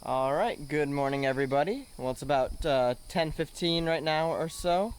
All right, good morning everybody. Well, it's about 10:15 right now or so.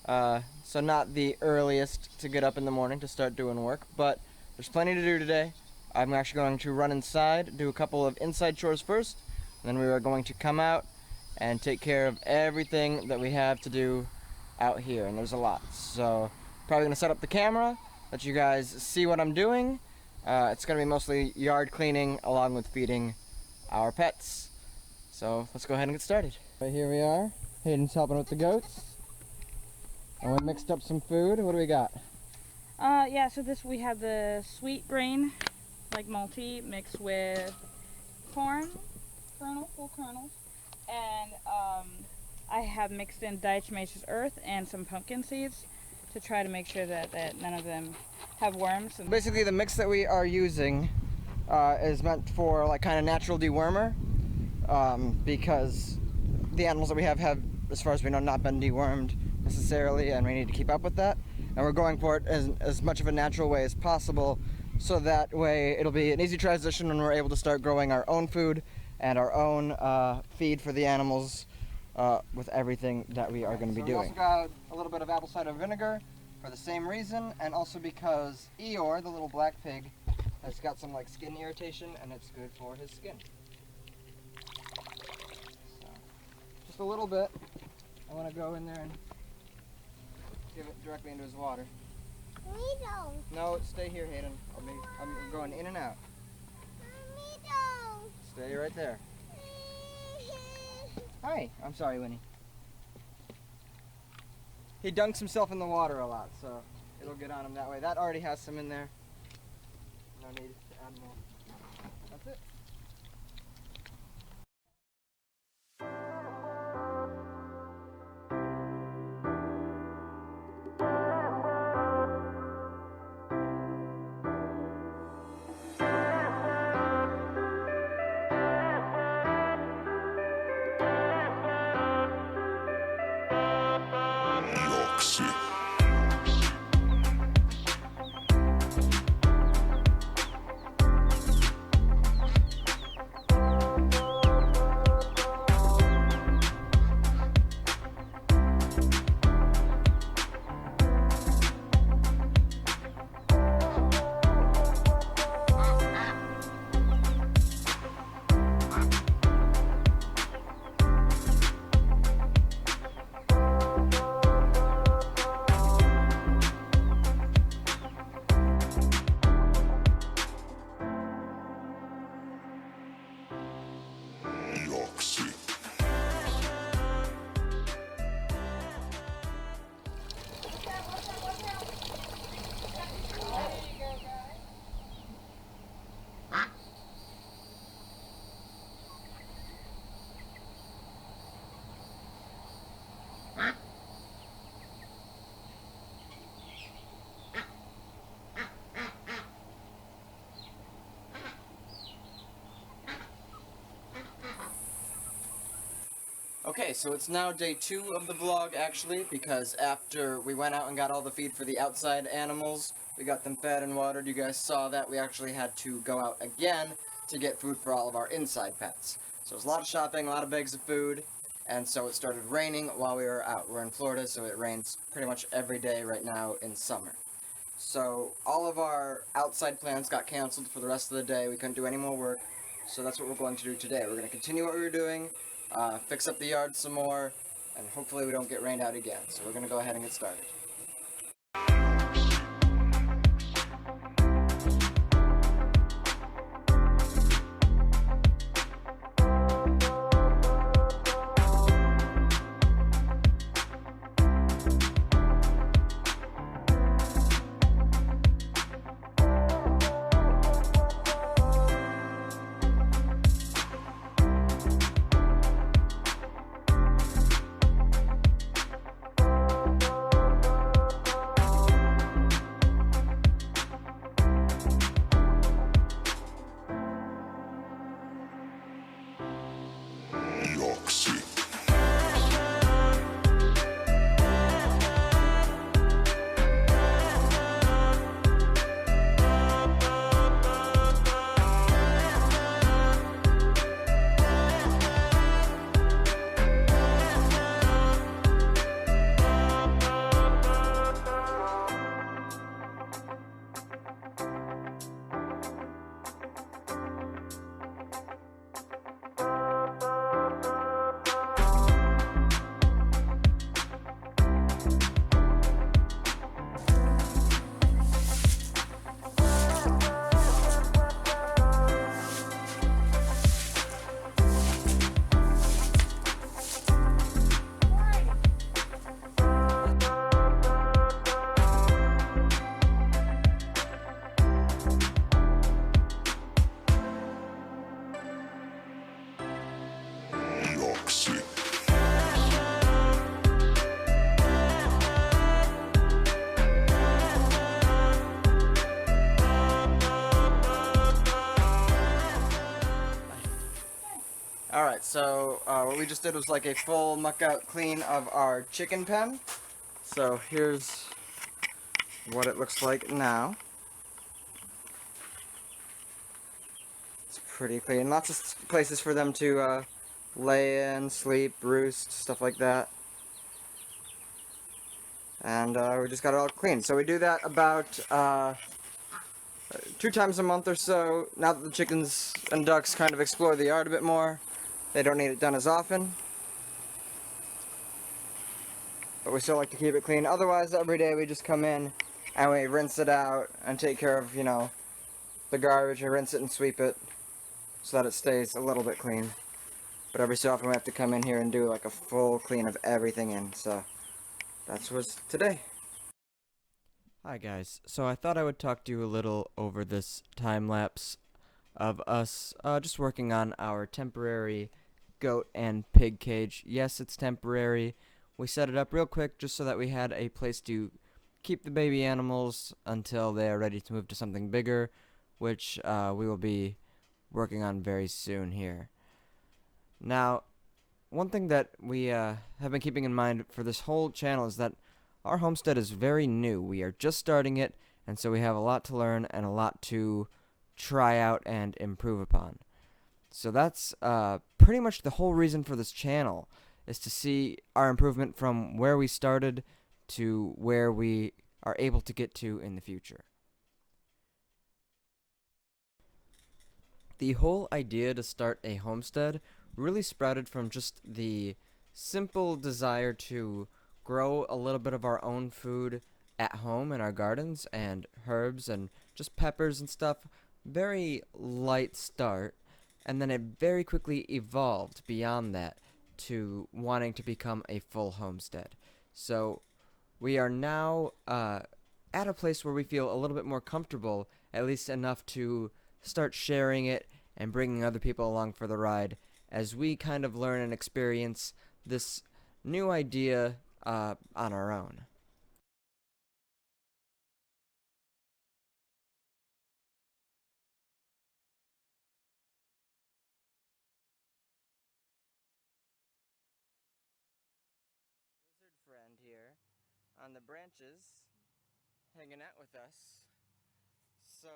So not the earliest to get up in the morning to start doing work, but there's plenty to do today. I'm actually going to run inside, do a couple of inside chores first, and then we are going to come out and take care of everything that we have to do out here, and there's a lot. So probably gonna set up the camera, let you guys see what I'm doing. It's gonna be mostly yard cleaning along with feeding our pets. So let's go ahead and get started. Right, here we are. Hayden's helping with the goats. And we mixed up some food. What do we got? So we have the sweet grain, like multi, mixed with corn, full kernels, and I have mixed in diatomaceous earth and some pumpkin seeds to try to make sure that none of them have worms. And basically, the mix that we are using is meant for like kind of natural dewormer, because the animals that we have, as far as we know, not been dewormed necessarily, and we need to keep up with that. And we're going for it as much of a natural way as possible, so that way it'll be an easy transition when we're able to start growing our own food and our own feed for the animals with everything that we are going to be doing. We also got a little bit of apple cider vinegar for the same reason, and also because Eeyore, the little black pig, has got some like skin irritation, and it's good for his skin. So, just a little bit. I want to go in there and give it directly into his water. Me don't. No, stay here, Hayden. I'm going in and out. Me don't. Stay right there. Hi. I'm sorry, Winnie. He dunks himself in the water a lot, so it'll get on him that way. That already has some in there. No need to add more. That's it. Okay, so it's now day 2 of the vlog, actually, because after we went out and got all the feed for the outside animals, we got them fed and watered, you guys saw that, we actually had to go out again to get food for all of our inside pets. So it was a lot of shopping, a lot of bags of food, and so it started raining while we were out. We're in Florida, so it rains pretty much every day right now in summer. So all of our outside plans got canceled for the rest of the day. We couldn't do any more work, so that's what we're going to do today. We're going to continue what we were doing, fix up the yard some more, and hopefully we don't get rained out again. So we're going to go ahead and get started. Alright, so what we just did was like a full muck out clean of our chicken pen. So here's what it looks like now. It's pretty clean. Lots of places for them to lay in, sleep, roost, stuff like that. And we just got it all clean. So we do that about 2 times a month or so. Now that the chickens and ducks kind of explore the yard a bit more, they don't need it done as often. But we still like to keep it clean. Otherwise, every day we just come in and we rinse it out and take care of, the garbage and rinse it and sweep it so that it stays a little bit clean. But every so often we have to come in here and do like a full clean of everything in. So that's what's today. Hi guys, so I thought I would talk to you a little over this time lapse of us just working on our temporary goat and pig cage. Yes, it's temporary. We set it up real quick just so that we had a place to keep the baby animals until they are ready to move to something bigger, which we will be working on very soon here. Now, one thing that we have been keeping in mind for this whole channel is that our homestead is very new. We are just starting it, and so we have a lot to learn and a lot to try out and improve upon. So that's pretty much the whole reason for this channel, is to see our improvement from where we started to where we are able to get to in the future. The whole idea to start a homestead really sprouted from just the simple desire to grow a little bit of our own food at home in our gardens, and herbs and just peppers and stuff. Very light start, and then it very quickly evolved beyond that to wanting to become a full homestead. So we are now at a place where we feel a little bit more comfortable, at least enough to start sharing it and bringing other people along for the ride as we kind of learn and experience this new idea on our own. Lizard friend here on the branches hanging out with us. So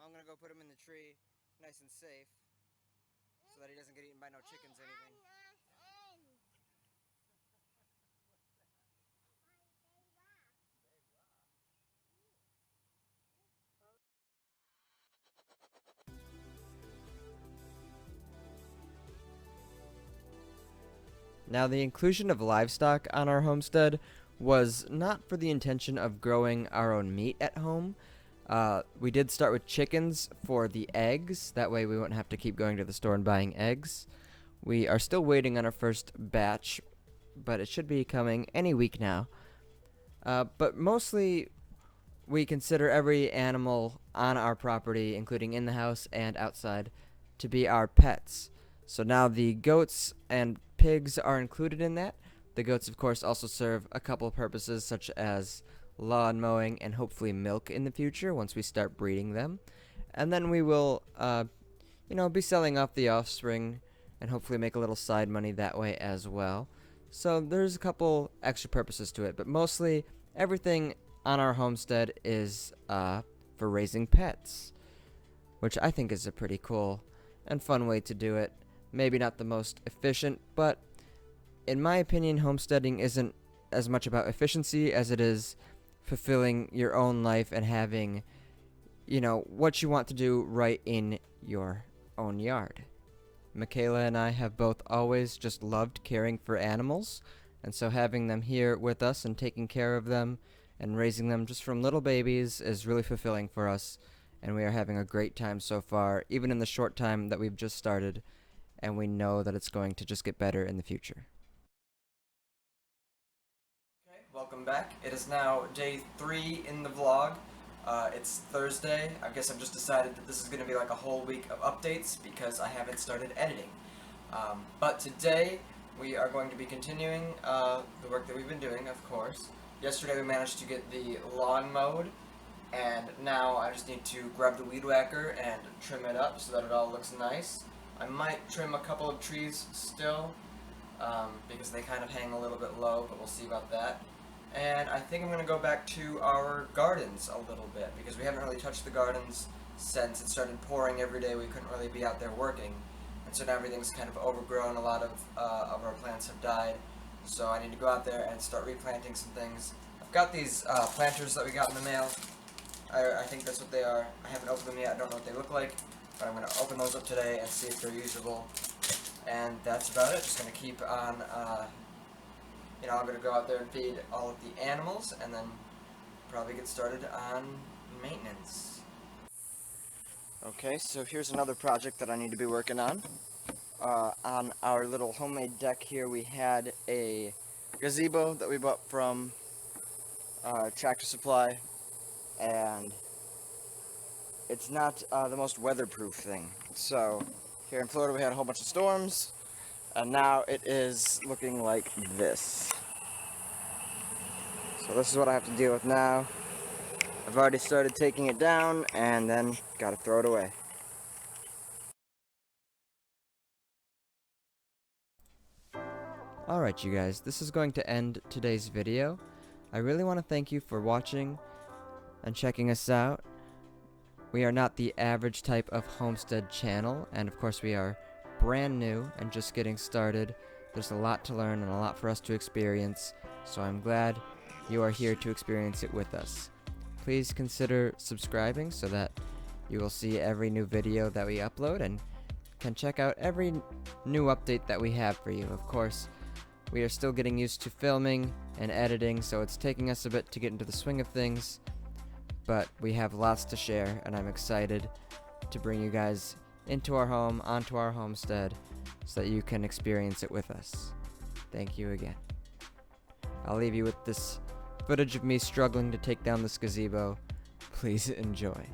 I'm gonna go put him in the tree nice and safe so that he doesn't get eaten by no chickens or anything. Now, the inclusion of livestock on our homestead was not for the intention of growing our own meat at home. We did start with chickens for the eggs. That way we wouldn't have to keep going to the store and buying eggs. We are still waiting on our first batch, but it should be coming any week now. But mostly we consider every animal on our property, including in the house and outside, to be our pets. So now the goats and pigs are included in that. The goats, of course, also serve a couple purposes, such as lawn mowing and hopefully milk in the future once we start breeding them. And then we will, be selling off the offspring and hopefully make a little side money that way as well. So there's a couple extra purposes to it, but mostly everything on our homestead is for raising pets, which I think is a pretty cool and fun way to do it. Maybe not the most efficient, but in my opinion, homesteading isn't as much about efficiency as it is fulfilling your own life and having, what you want to do right in your own yard. Michaela and I have both always just loved caring for animals, and so having them here with us and taking care of them and raising them just from little babies is really fulfilling for us, and we are having a great time so far, even in the short time that we've just started, and we know that it's going to just get better in the future. Okay, welcome back. It is now day 3 in the vlog. It's Thursday. I guess I've just decided that this is going to be like a whole week of updates because I haven't started editing. But today we are going to be continuing the work that we've been doing, of course. Yesterday we managed to get the lawn mowed, and now I just need to grab the weed whacker and trim it up so that it all looks nice. I might trim a couple of trees still, because they kind of hang a little bit low, but we'll see about that. And I think I'm going to go back to our gardens a little bit, because we haven't really touched the gardens since it started pouring every day. We couldn't really be out there working, and so now everything's kind of overgrown. A lot of our plants have died, so I need to go out there and start replanting some things. I've got these planters that we got in the mail. I think that's what they are. I haven't opened them yet. I don't know what they look like, but I'm going to open those up today and see if they're usable. And that's about it. Just going to keep on, I'm going to go out there and feed all of the animals, and then probably get started on maintenance. Okay, so here's another project that I need to be working on. On our little homemade deck here, we had a gazebo that we bought from Tractor Supply, and it's not the most weatherproof thing. So here in Florida we had a whole bunch of storms, and now it is looking like this. So this is what I have to deal with now. I've already started taking it down, and then gotta throw it away. Alright you guys, this is going to end today's video. I really want to thank you for watching and checking us out. We are not the average type of homestead channel, and of course we are brand new and just getting started. There's a lot to learn and a lot for us to experience, so I'm glad you are here to experience it with us. Please consider subscribing so that you will see every new video that we upload and can check out every new update that we have for you. Of course, we are still getting used to filming and editing, so it's taking us a bit to get into the swing of things, but we have lots to share, and I'm excited to bring you guys into our home, onto our homestead, so that you can experience it with us. Thank you again. I'll leave you with this footage of me struggling to take down this gazebo. Please enjoy.